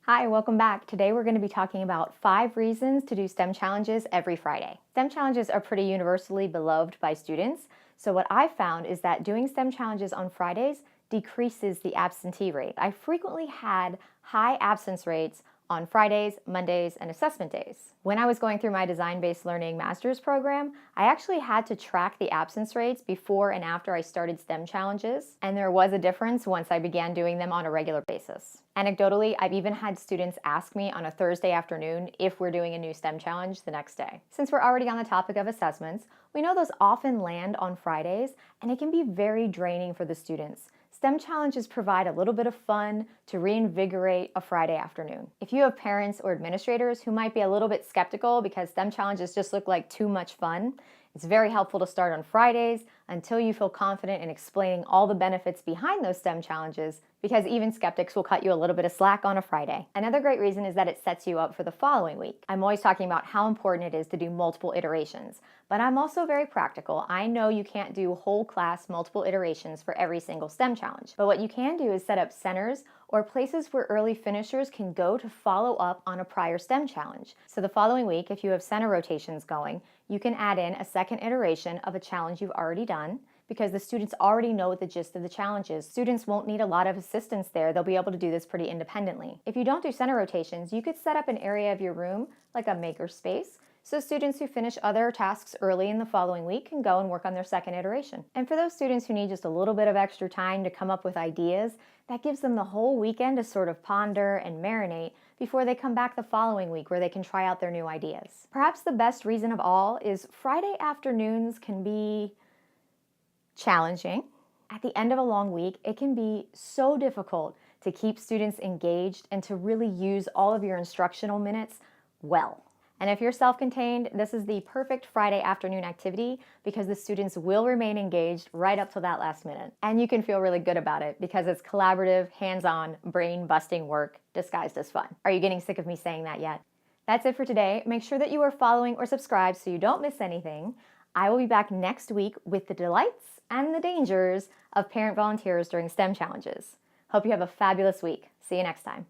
Hi, welcome back. Today we're going to be talking about 5 reasons to do STEM challenges every Friday. STEM challenges are pretty universally beloved by students, so what I've found is that doing STEM challenges on Fridays decreases the absentee rate. I frequently had high absence rates on Fridays, Mondays, and assessment days. When I was going through my design-based learning master's program, I actually had to track the absence rates before and after I started STEM challenges, and there was a difference once I began doing them on a regular basis. Anecdotally, I've even had students ask me on a Thursday afternoon if we're doing a new STEM challenge the next day. Since we're already on the topic of assessments, we know those often land on Fridays, and it can be very draining for the students. STEM challenges provide a little bit of fun to reinvigorate a Friday afternoon. If you have parents or administrators who might be a little bit skeptical because STEM challenges just look like too much fun, it's very helpful to start on Fridays until you feel confident in explaining all the benefits behind those STEM challenges, because even skeptics will cut you a little bit of slack on a Friday. Another great reason is that it sets you up for the following week. I'm always talking about how important it is to do multiple iterations, but I'm also very practical. I know you can't do whole class multiple iterations for every single STEM challenge, but what you can do is set up centers or places where early finishers can go to follow up on a prior STEM challenge. So the following week, if you have center rotations going, you can add in a second iteration of a challenge you've already done, because the students already know what the gist of the challenge is. Students won't need a lot of assistance there. They'll be able to do this pretty independently. If you don't do center rotations, you could set up an area of your room, like a maker space, so students who finish other tasks early in the following week can go and work on their second iteration. And for those students who need just a little bit of extra time to come up with ideas, that gives them the whole weekend to sort of ponder and marinate before they come back the following week where they can try out their new ideas. Perhaps the best reason of all is Friday afternoons can be challenging. At the end of a long week, it can be so difficult to keep students engaged and to really use all of your instructional minutes well. And if you're self-contained, this is the perfect Friday afternoon activity because the students will remain engaged right up to that last minute. And you can feel really good about it because it's collaborative, hands-on, brain-busting work disguised as fun. Are you getting sick of me saying that yet? That's it for today. Make sure that you are following or subscribed so you don't miss anything. I will be back next week with the delights and the dangers of parent volunteers during STEM challenges. Hope you have a fabulous week. See you next time.